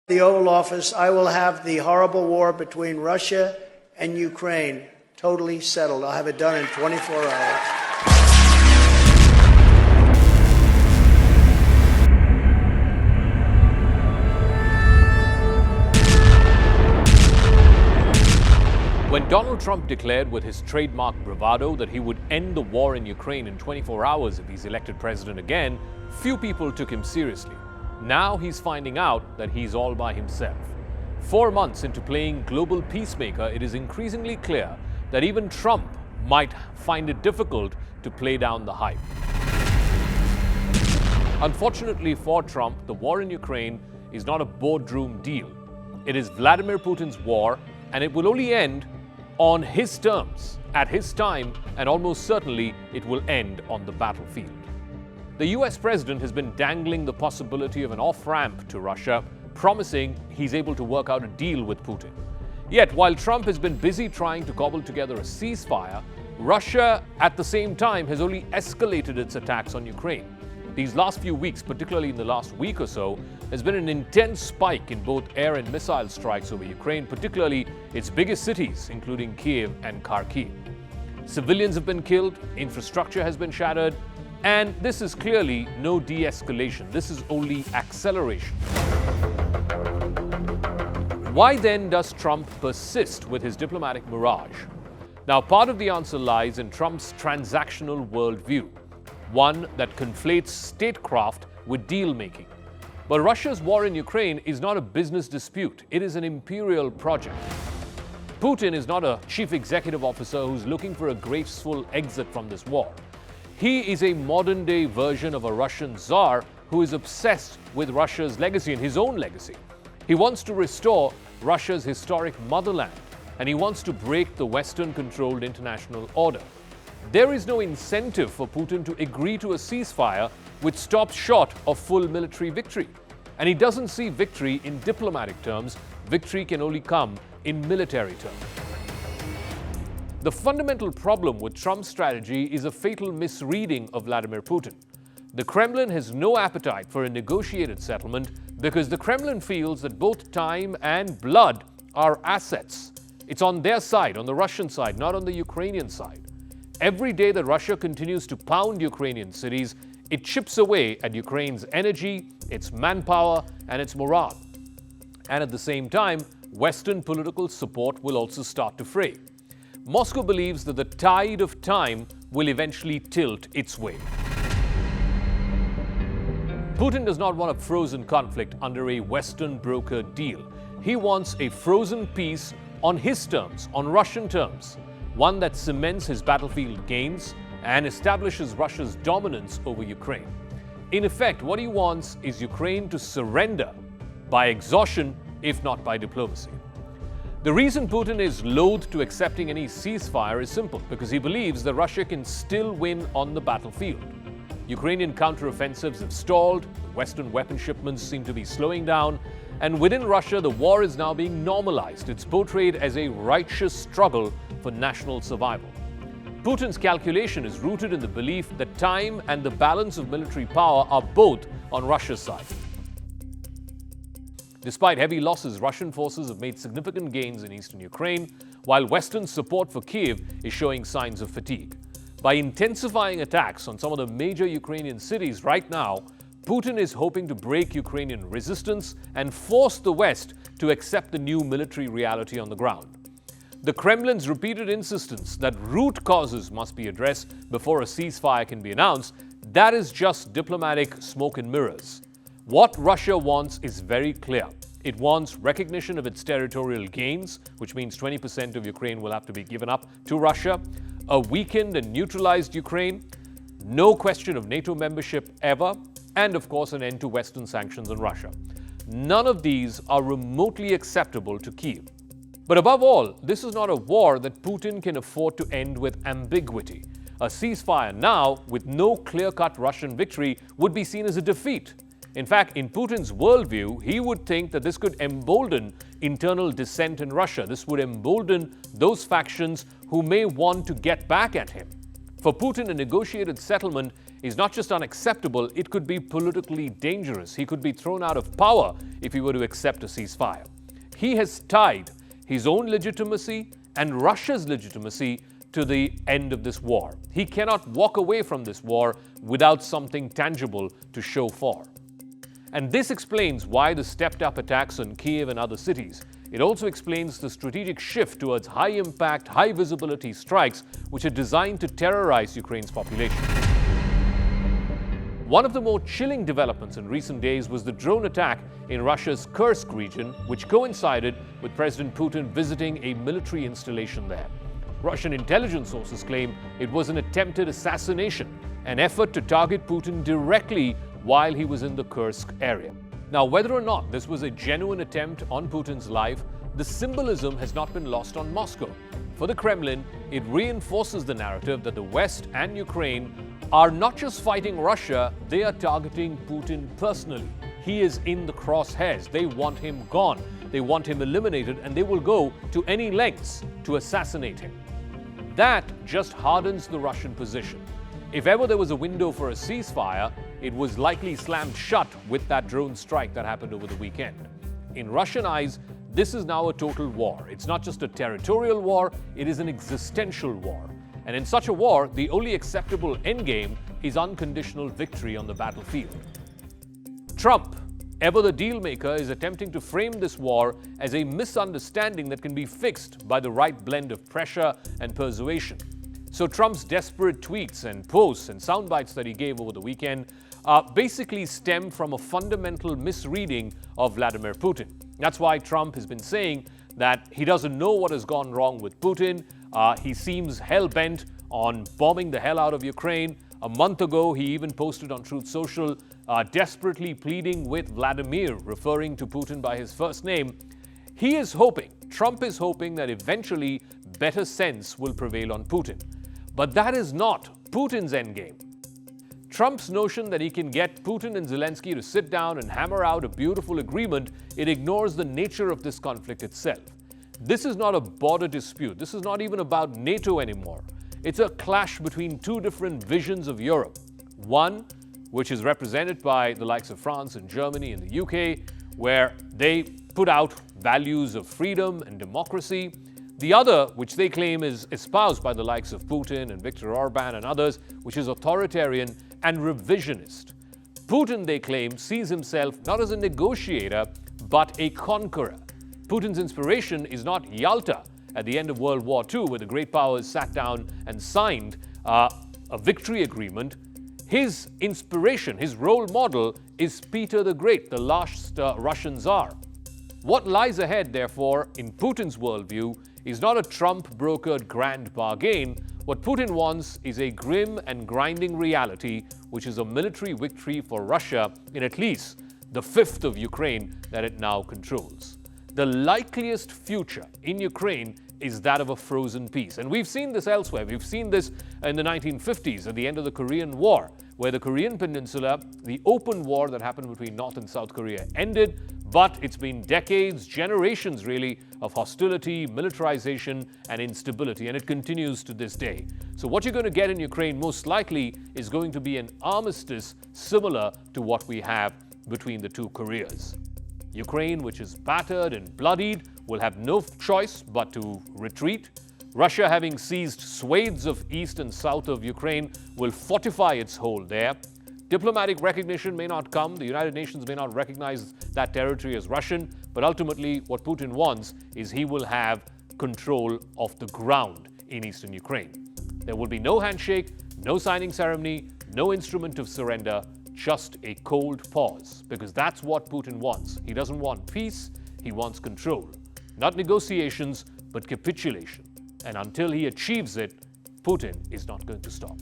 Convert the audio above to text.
the Oval Office, I will have the horrible war between Russia and Ukraine totally settled. I'll have it done in 24 hours. When Donald Trump declared with his trademark bravado that he would end the war in Ukraine in 24 hours if he's elected president again, few people took him seriously. Now he's finding out that he's all by himself. 4 months into playing global peacemaker, it is increasingly clear that even Trump might find it difficult to play down the hype. Unfortunately for Trump, the war in Ukraine is not a boardroom deal. It is Vladimir Putin's war, and it will only end on his terms, at his time, and almost certainly it will end on the battlefield. The US president has been dangling the possibility of an off-ramp to Russia, promising he's able to work out a deal with Putin. Yet, while Trump has been busy trying to cobble together a ceasefire, Russia, at the same time, has only escalated its attacks on Ukraine. These last few weeks, particularly in the last week or so, has been an intense spike in both air and missile strikes over Ukraine, particularly its biggest cities, including Kiev and Kharkiv. Civilians have been killed, infrastructure has been shattered, and this is clearly no de-escalation. This is only acceleration. Why then does Trump persist with his diplomatic mirage? Now, part of the answer lies in Trump's transactional worldview, one that conflates statecraft with deal-making. But Russia's war in Ukraine is not a business dispute. It is an imperial project. Putin is not a chief executive officer who's looking for a graceful exit from this war. He is a modern-day version of a Russian czar who is obsessed with Russia's legacy and his own legacy. He wants to restore Russia's historic motherland, and he wants to break the Western-controlled international order. There is no incentive for Putin to agree to a ceasefire which stops short of full military victory. And he doesn't see victory in diplomatic terms. Victory can only come in military terms. The fundamental problem with Trump's strategy is a fatal misreading of Vladimir Putin. The Kremlin has no appetite for a negotiated settlement because the Kremlin feels that both time and blood are assets. It's on their side, on the Russian side, not on the Ukrainian side. Every day that Russia continues to pound Ukrainian cities, it chips away at Ukraine's energy, its manpower, and its morale. And at the same time, Western political support will also start to fray. Moscow believes that the tide of time will eventually tilt its way. Putin does not want a frozen conflict under a Western brokered deal. He wants a frozen peace on his terms, on Russian terms, one that cements his battlefield gains and establishes Russia's dominance over Ukraine. In effect, what he wants is Ukraine to surrender by exhaustion, if not by diplomacy. The reason Putin is loath to accepting any ceasefire is simple, because he believes that Russia can still win on the battlefield. Ukrainian counteroffensives have stalled, Western weapon shipments seem to be slowing down, and within Russia, the war is now being normalized. It's portrayed as a righteous struggle for national survival. Putin's calculation is rooted in the belief that time and the balance of military power are both on Russia's side. Despite heavy losses, Russian forces have made significant gains in eastern Ukraine, while Western support for Kiev is showing signs of fatigue. By intensifying attacks on some of the major Ukrainian cities right now, Putin is hoping to break Ukrainian resistance and force the West to accept the new military reality on the ground. The Kremlin's repeated insistence that root causes must be addressed before a ceasefire can be announced, that is just diplomatic smoke and mirrors. What Russia wants is very clear. It wants recognition of its territorial gains, which means 20% of Ukraine will have to be given up to Russia, a weakened and neutralized Ukraine, no question of NATO membership ever, and of course an end to Western sanctions on Russia. None of these are remotely acceptable to Kyiv. But above all, this is not a war that Putin can afford to end with ambiguity. A ceasefire now, with no clear-cut Russian victory, would be seen as a defeat. In fact, in Putin's worldview, he would think that this could embolden internal dissent in Russia. This would embolden those factions who may want to get back at him. For Putin, a negotiated settlement is not just unacceptable, it could be politically dangerous. He could be thrown out of power if he were to accept a ceasefire. He has tied his own legitimacy and Russia's legitimacy to the end of this war. He cannot walk away from this war without something tangible to show for. And this explains why the stepped-up attacks on Kiev and other cities. It also explains the strategic shift towards high-impact, high-visibility strikes which are designed to terrorize Ukraine's population. One of the more chilling developments in recent days was the drone attack in Russia's Kursk region, which coincided with President Putin visiting a military installation there. Russian intelligence sources claim it was an attempted assassination, an effort to target Putin directly while he was in the Kursk area. Now, whether or not this was a genuine attempt on Putin's life, the symbolism has not been lost on Moscow. For the Kremlin, it reinforces the narrative that the West and Ukraine are not just fighting Russia, they are targeting Putin personally. He is in the crosshairs. They want him gone. They want him eliminated, and they will go to any lengths to assassinate him. That just hardens the Russian position. If ever there was a window for a ceasefire, it was likely slammed shut with that drone strike that happened over the weekend. In Russian eyes, this is now a total war. It's not just a territorial war, it is an existential war. And in such a war, the only acceptable endgame is unconditional victory on the battlefield. Trump, ever the deal maker, is attempting to frame this war as a misunderstanding that can be fixed by the right blend of pressure and persuasion. So Trump's desperate tweets and posts and sound bites that he gave over the weekend basically stem from a fundamental misreading of Vladimir Putin. That's why Trump has been saying that he doesn't know what has gone wrong with Putin. He seems hell-bent on bombing the hell out of Ukraine. A month ago, he even posted on Truth Social, desperately pleading with Vladimir, referring to Putin by his first name. Trump is hoping that eventually better sense will prevail on Putin. But that is not Putin's endgame. Trump's notion that he can get Putin and Zelensky to sit down and hammer out a beautiful agreement, it ignores the nature of this conflict itself. This is not a border dispute. This is not even about NATO anymore. It's a clash between two different visions of Europe. One, which is represented by the likes of France and Germany and the UK, where they put out values of freedom and democracy. The other, which they claim is espoused by the likes of Putin and Viktor Orban and others, which is authoritarian and revisionist. Putin, they claim, sees himself not as a negotiator, but a conqueror. Putin's inspiration is not Yalta at the end of World War II, where the great powers sat down and signed a victory agreement. His inspiration, his role model, is Peter the Great, the last Russian Tsar. What lies ahead, therefore, in Putin's worldview is not a Trump-brokered grand bargain. What Putin wants is a grim and grinding reality, which is a military victory for Russia in at least the fifth of Ukraine that it now controls. The likeliest future in Ukraine is that of a frozen peace. And we've seen this elsewhere. We've seen this in the 1950s at the end of the Korean War, where the Korean Peninsula, the open war that happened between North and South Korea, ended. But it's been decades, generations really, of hostility, militarization, and instability, and it continues to this day. So what you're going to get in Ukraine most likely is going to be an armistice similar to what we have between the two Koreas. Ukraine, which is battered and bloodied, will have no choice but to retreat. Russia, having seized swathes of east and south of Ukraine, will fortify its hold there. Diplomatic recognition may not come. The United Nations may not recognize that territory as Russian, but ultimately what Putin wants is he will have control of the ground in eastern Ukraine. There will be no handshake, no signing ceremony, no instrument of surrender, just a cold pause, because that's what Putin wants. He doesn't want peace, he wants control. Not negotiations, but capitulation. And until he achieves it, Putin is not going to stop.